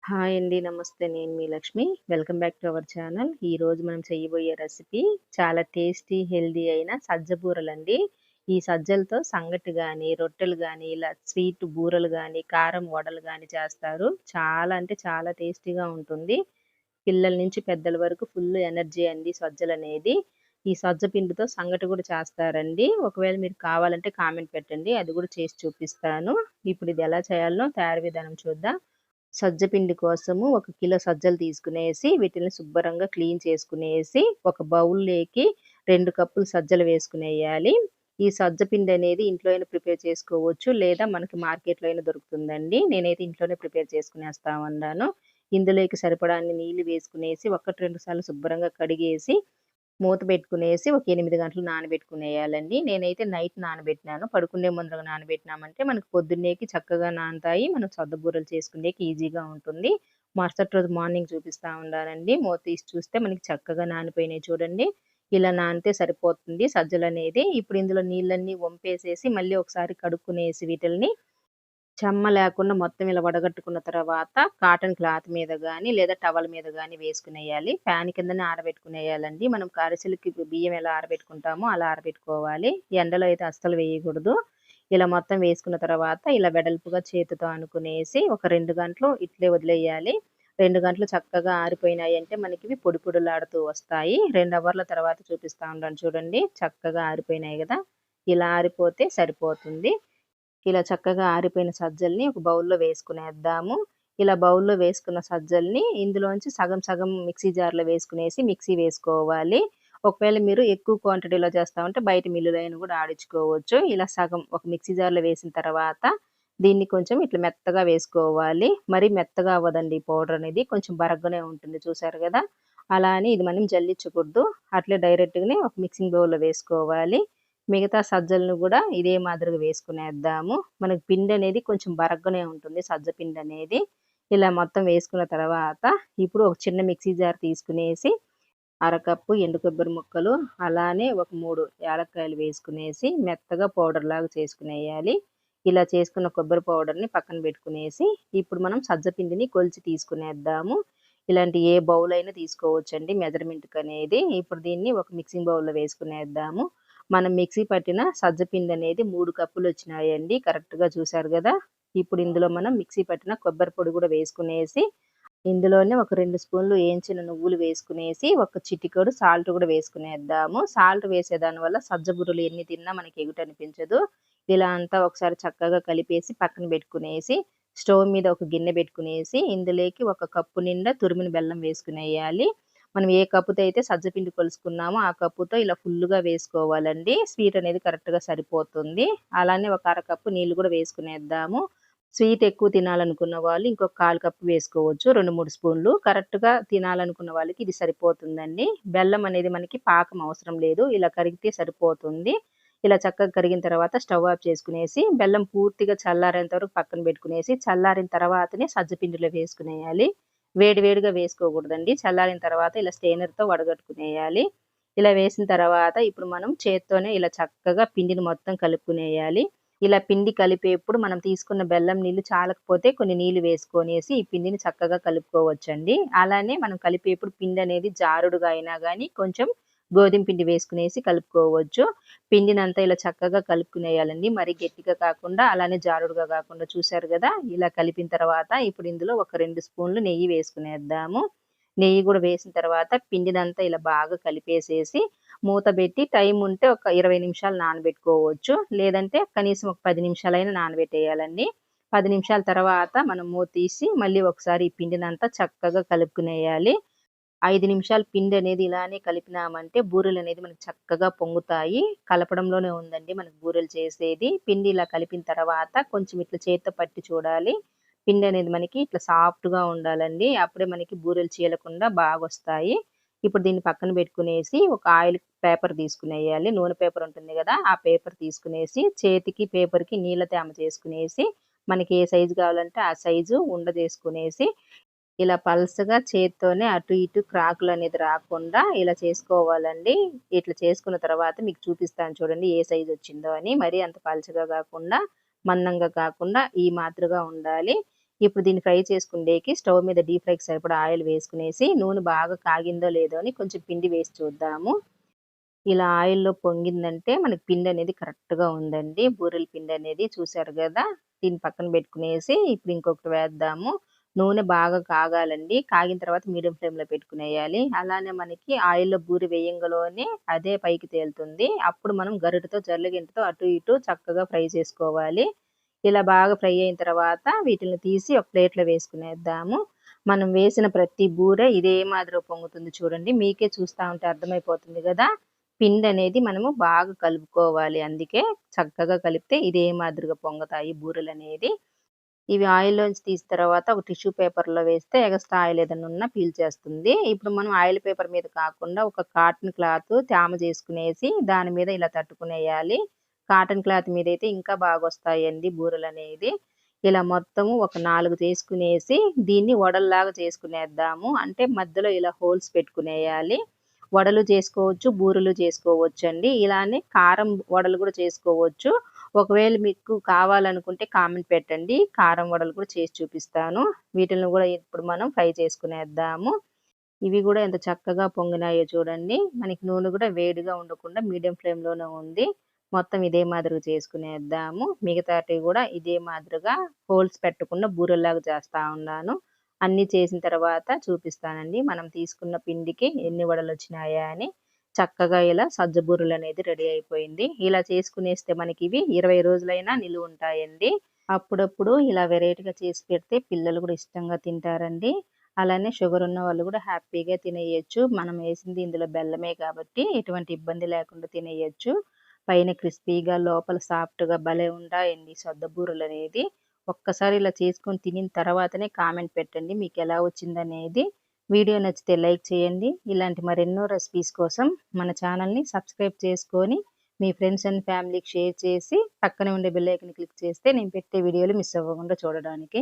Hi అండి. నమస్తే. నేను మీ Lakshmi. Welcome back to our channel. ఈరోజు మనం చేయబోయే రెసిపీ చాలా టేస్టీ, హెల్తీ అయిన సజ్జ బూరలండి. ఈ సజ్జలతో సంగటి గాని, రొట్టెలు గాని, ఇలా స్వీట్ బూరలు గాని, కారం వడలు గాని చేస్తారు. చాలా అంటే చాలా టేస్టీగా ఉంటుంది. పిల్లల నుంచి పెద్దల వరకు ఫుల్ ఎనర్జీ అండి సజ్జలనేది. ఈ సజ్జ పిండితో సంగటి కూడా చేస్తారండి. ఒకవేళ మీరు కావాలంటే కామెంట్ పెట్టండి. అది కూడా చేసి చూపిస్తాను. ఇప్పుడు ఇది ఎలా చేయాలో తయారీ విధానం చూద్దాం. సజ్జ పిండి కోసము 1 కిలో సజ్జలు తీసుకునేసి, వీటిల్ని శుభ్రంగా క్లీన్ చేసుకునేసి, ఒక బౌల్‌లోకి 2 కప్పులు సజ్జలు వేసుకునేయాలి. ఈ సజ్జ పిండనేది ఇంట్లో అయినా ప్రిపేర్ చేసుకోవచ్చు. లేదా మనకి మార్కెట్‌లో అయినా దొరుకుతుందండి. నేనైతే ఇంట్లోనే ప్రిపేర్ చేసుకునేస్తా ఉన్నాను. ఇందులోకి సరిపడా అన్ని నీళ్లు వేసుకునేసి, 1, 2 సార్లు శుభ్రంగా కడిగేసి మూత పెట్టుకునేసి ఒక 8 గంటలు నానబెట్టుకునేయాలండి. నేనైతే నైట్ నానబెట్టినాను. పడుకునే ముందర నానబెట్టినామంటే మనకు పొద్దున్నేకి చక్కగా నానతాయి. మనం సద్దబూరలు చేసుకునేకి ఈజీగా ఉంటుంది. మరుసటి రోజు మార్నింగ్ చూపిస్తా ఉన్నానండి. మూత తీసి చూస్తే మనకి చక్కగా నానిపోయినాయి చూడండి. ఇలా నానితే సరిపోతుంది సజ్జలనేది. ఇప్పుడు ఇందులో నీళ్ళన్నీ వంపేసేసి మళ్ళీ ఒకసారి కడుక్కునేసి వీటిల్ని చెమ్మ లేకుండా మొత్తం ఇలా వడగట్టుకున్న తర్వాత కాటన్ క్లాత్ మీద గాని, లేదా టవల్ మీద గాని వేసుకునేయాలి. ఫ్యాన్ కిందనే ఆరబెట్టుకునేయాలండి. మనం అరిసెలకి బియ్యం ఎలా ఆరబెట్టుకుంటామో అలా ఆరబెట్టుకోవాలి. ఎండలో అయితే అస్సలు వేయకూడదు. ఇలా మొత్తం వేసుకున్న తర్వాత ఇలా వెడల్పుగా చేతితో అనుకునేసి ఒక 2 గంటలు ఇట్లే వదిలేయాలి. 2 గంటలు చక్కగా ఆరిపోయినాయంటే మనకివి పొడి పొడిలాడుతూ వస్తాయి. 2 అవర్ల తర్వాత చూపిస్తా ఉన్నాను చూడండి. చక్కగా ఆరిపోయినాయి గదా! ఇలా ఆరిపోతే సరిపోతుంది. ఇలా చక్కగా ఆరిపోయిన సజ్జల్ని ఒక బౌల్‌లో వేసుకునేద్దాము. ఇలా బౌల్‌లో వేసుకున్న సజ్జల్ని ఇందులోంచి సగం సగం మిక్సీ జార్‌లో వేసుకునేసి మిక్సీ వేసుకోవాలి. ఒకవేళ మీరు ఎక్కువ క్వాంటిటీలో చేస్తామంటే బయట మిల్లులో అయినా గూడా ఆడించుకోవచ్చు. ఇలా సగం ఒక మిక్సీ జార్‌లో వేసిన తర్వాత దీన్ని కొంచెం ఇట్లా మెత్తగా వేసుకోవాలి. మరీ మెత్తగా అవ్వదండి ఈ పౌడర్ అనేది. కొంచెం బరగ్గానే ఉంటుంది చూసారు గదా! అలా అని ఇది మనం జల్లించకూడదు. అట్లే డైరెక్ట్‌గానే ఒక మిక్సింగ్ బౌల్‌లో వేసుకోవాలి. మిగతా సజ్జలను గూడా ఇదే మాదిరిగా వేసుకునేద్దాము. మనకి పిండనేది కొంచెం బరగ్గానే ఉంటుంది సజ్జ పిండనేది. ఇలా మొత్తం వేసుకున్న తర్వాత ఇప్పుడు ఒక చిన్న మిక్సీ జార్ తీసుకునేసి అరకప్పు ఎండు కొబ్బరి ముక్కలు, అలానే ఒక 3 యాలక్కాయలు వేసుకునేసి మెత్తగా పౌడర్‌లాగా చేసుకునేయాలి. ఇలా చేసుకున్న కొబ్బరి పౌడర్‌ని పక్కన పెట్టుకునేసి, ఇప్పుడు మనం సజ్జ పిండిని కొలిచి తీసుకునేద్దాము. ఇలాంటి ఏ బౌల్ అయినా తీసుకోవచ్చండి మెజర్‌మెంట్‌కనేది. ఇప్పుడు దీన్ని ఒక మిక్సింగ్ బౌల్‌లో వేసుకునేద్దాము. మనం మిక్సీ పట్టిన సజ్జ పిండనేది 3 కప్పులొచ్చినాయండి. కరెక్ట్‌గా చూసారు గదా! ఇప్పుడు ఇందులో మనం మిక్సీ పట్టిన కొబ్బరి పొడి గూడా వేసుకునేసి ఇందులోనే ఒక 2 స్పూన్లు ఏంచిన నువ్వులు వేసుకునేసి, ఒక చిటికెడు సాల్ట్ గూడా వేసుకునేద్దాము. సాల్ట్ వేసేదాని వల్ల సజ్జ బుర్రలు ఎన్ని తిన్నా మనకి ఎగుటనిపించదు. ఇలా అంతా ఒకసారి చక్కగా కలిపేసి పక్కన బెట్టుకునేసి, స్టవ్ మీద ఒక గిన్నె బెట్టుకునేసి, ఇందులోకి ఒక కప్పు నిండా తురిమిన బెల్లం వేసుకునేయాలి. మనం ఏ కప్పుతో అయితే సజ్జపిండి కొలుసుకున్నామో, ఆ కప్పుతో ఇలా ఫుల్లుగా వేసుకోవాలండి. స్వీట్ అనేది కరెక్ట్‌గా సరిపోతుంది. అలానే ఒక అరకప్పు నీళ్లు గూడా వేసుకునేద్దాము. స్వీట్ ఎక్కువ తినాలనుకున్న వాళ్ళు ఇంకొక 1/4 కప్పు వేసుకోవచ్చు. 2, 3 స్పూన్లు. కరెక్ట్‌గా తినాలనుకున్న వాళ్ళకి ఇది సరిపోతుందండి. బెల్లం అనేది మనకి పాకం అవసరం లేదు. ఇలా కరిగితే సరిపోతుంది. ఇలా చక్కగా కరిగిన తర్వాత స్టవ్ ఆఫ్ చేసుకునేసి, బెల్లం పూర్తిగా చల్లారేంత వరకు పక్కన పెట్టుకునేసి, చల్లారిన తర్వాతనే సజ్జ పిండిలో వేసుకునేయాలి. వేడి వేడిగా వేసుకోకూడదండి. చల్లారిన తర్వాత ఇలా స్ట్రెయినర్‌తో వడగట్టుకునేయాలి. ఇలా వేసిన తర్వాత ఇప్పుడు మనం చేత్తోనే ఇలా చక్కగా పిండిని మొత్తం కలుపుకునేయాలి. ఇలా పిండి కలిపేప్పుడు మనం తీసుకున్న బెల్లం నీళ్లు చాలకపోతే కొన్ని నీళ్లు వేసుకొనేసి ఈ పిండిని చక్కగా కలుపుకోవచ్చండి. అలానే మనం కలిపేప్పుడు పిండనేది జారుడుగా అయినా గానీ కొంచెం గోధుమ పిండి వేసుకునేసి కలుపుకోవచ్చు. పిండినంతా ఇలా చక్కగా కలుపుకునేయాలండి. మరీ గట్టిగా కాకుండా, అలానే జారుడుగా కాకుండా చూసారు గదా! ఇలా కలిపిన తర్వాత ఇప్పుడు ఇందులో ఒక 2 స్పూన్లు నెయ్యి వేసుకునేద్దాము. నెయ్యి గూడా వేసిన తర్వాత పిండినంతా ఇలా బాగా కలిపేసేసి మూత బెట్టి టైం ఉంటే ఒక 20 నిమిషాలు నానబెట్టుకోవచ్చు. లేదంటే కనీసం ఒక 10 నిమిషాలైనా నానబెట్టేయాలండి. 10 నిమిషాల తర్వాత మనం మూత తీసి మళ్ళీ ఒకసారి ఈ పిండినంతా చక్కగా కలుపుకునేయాలి. 5 నిమిషాలు పిండనేది ఇలానే కలిపినామంటే బూరెలనేది మనకు చక్కగా పొంగుతాయి. కలపడంలోనే ఉందండి మనకు బూరెలు చేసేది. పిండి ఇలా కలిపిన తర్వాత కొంచెం ఇట్లా చేత్తో పట్టి చూడాలి. పిండనేది మనకి ఇట్లా సాఫ్ట్‌గా ఉండాలండి. అప్పుడే మనకి బూరెలు చీలకుండా బాగొస్తాయి. ఇప్పుడు దీన్ని పక్కన పెట్టుకునేసి ఒక ఆయిల్ పేపర్ తీసుకునేయాలి. నూనె పేపర్ ఉంటుంది గదా! ఆ పేపర్ తీసుకునేసి చేతికి, పేపర్‌కి నీళ్ల తేమ చేసుకునేసి మనకి ఏ సైజు కావాలంటే ఆ సైజు ఉండ చేసుకునేసి ఇలా పల్చగా చేత్తోనే అటు ఇటు క్రాకులనేది రాకుండా ఇలా చేసుకోవాలండి. ఇట్లా చేసుకున్న తర్వాత మీకు చూపిస్తాను చూడండి ఏ సైజొచ్చిందో అని. మరీ అంత పల్చగా గాకుండా, మందంగా కాకుండా ఈ మాదిరిగా ఉండాలి. ఇప్పుడు దీన్ని ఫ్రై చేసుకుండేకి స్టవ్ మీద డీప్ ఫ్రైకి సరిపడా ఆయిల్ వేసుకునేసి, నూనె బాగా కాగిందో లేదో అని కొంచెం పిండి వేసి చూద్దాము. ఇలా ఆయిల్‌లో పొంగిందంటే మనకి పిండనేది కరెక్ట్‌గా ఉందండి. బూరెల పిండనేది చూసారు గదా! దీన్ని పక్కన బెట్టుకునేసి ఇప్పుడు ఇంకొకటి వేద్దాము. నూనె బాగా కాగాలండి. కాగిన తర్వాత మీడియం ఫ్లేమ్‌లో పెట్టుకునేయాలి. అలానే మనకి ఆయిల్‌లో బూరె వేయంగలోనే అదే పైకి తేలుతుంది. అప్పుడు మనం గరిటెతో జల్లెగింటతో అటు ఇటు చక్కగా ఫ్రై చేసుకోవాలి. ఇలా బాగా ఫ్రై అయిన తర్వాత వీటిల్ని తీసి ఒక ప్లేట్‌లో వేసుకునేద్దాము. మనం వేసిన ప్రతి బూరె ఇదే మాదిరిగా పొంగుతుంది చూడండి. మీకే చూస్తా ఉంటే అర్థమైపోతుంది గదా! పిండనేది మనము బాగా కలుపుకోవాలి. అందుకే చక్కగా కలిపితే ఇదే మాదిరిగా పొంగుతాయి బూరెలనేది. ఇవి ఆయిల్‌లోంచి తీసిన తర్వాత ఒక టిష్యూ పేపర్‌లో వేస్తే ఎగస్ట్రా ఆయిల్ ఏదన్నా ఉన్నా పీల్చేస్తుంది. ఇప్పుడు మనం ఆయిల్ పేపర్ మీద కాకుండా ఒక కాటన్ క్లాత్ తేమ చేసుకునేసి దాని మీద ఇలా తట్టుకునేయాలి. కాటన్ క్లాత్ మీదైతే ఇంకా బాగొస్తాయండి బూరెలనేది. ఇలా మొత్తము ఒక 4 చేసుకునేసి దీన్ని వడల్లాగా చేసుకునేద్దాము. అంటే మధ్యలో ఇలా హోల్స్ పెట్టుకునేయాలి. వడలు చేసుకోవచ్చు, బూరెలు చేసుకోవచ్చండి. ఇలానే కారం వడలు గూడా చేసుకోవచ్చు. ఒకవేళ మీకు కావాలనుకుంటే కామెంట్ పెట్టండి. కారం వడలు కూడా చేసి చూపిస్తాను. వీటిల్ని గూడా ఇప్పుడు మనం ఫ్రై చేసుకునేద్దాము. ఇవి గూడా ఎంత చక్కగా పొంగినాయో చూడండి. మనకి నూనె గూడా వేడిగా ఉండకుండా మీడియం ఫ్లేమ్‌లోనే ఉంది. మొత్తం ఇదే మాదిరిగా చేసుకునేద్దాము. మిగతాటివి గూడా ఇదే మాదిరిగా హోల్స్ పెట్టకుండా బూరెల్లాగా చేస్తా ఉన్నాను. అన్నీ చేసిన తర్వాత చూపిస్తానండి. మనం తీసుకున్న పిండికి ఎన్ని వడలొచ్చినాయా అని. చక్కగా ఇలా సజ్జ బూరెలనేది రెడీ అయిపోయింది. ఇలా చేసుకునేస్తే మనకివి 20 రోజులైనా నిలువుంటాయండి. అప్పుడప్పుడు ఇలా వెరైటీగా చేసి పెడితే పిల్లలు గూడా ఇష్టంగా తింటారండి. అలానే షుగర్ ఉన్న వాళ్ళు గూడా హ్యాపీగా తినేయొచ్చు. మనం ఏసింది ఇందులో బెల్లమే కాబట్టి ఎటువంటి ఇబ్బంది లేకుండా తినేయొచ్చు. పైన క్రిస్పీగా, లోపల సాఫ్ట్‌గా భలే ఉంటాయండి సద్ద బూరెలనేది. ఒక్కసారి ఇలా చేసుకొని తినిన తర్వాతనే కామెంట్ పెట్టండి మీకెలా వచ్చిందనేది. వీడియో నచ్చితే లైక్ చేయండి. ఇలాంటి మరెన్నో రెసిపీస్ కోసం మన ఛానల్‌ని సబ్స్క్రైబ్ చేసుకొని, మీ ఫ్రెండ్స్ అండ్ ఫ్యామిలీకి షేర్ చేసి, పక్కనే ఉండే బెల్ ఐకాన్ క్లిక్ చేస్తే నేను పెట్టే వీడియోలు మిస్ అవ్వకుండా చూడడానికి.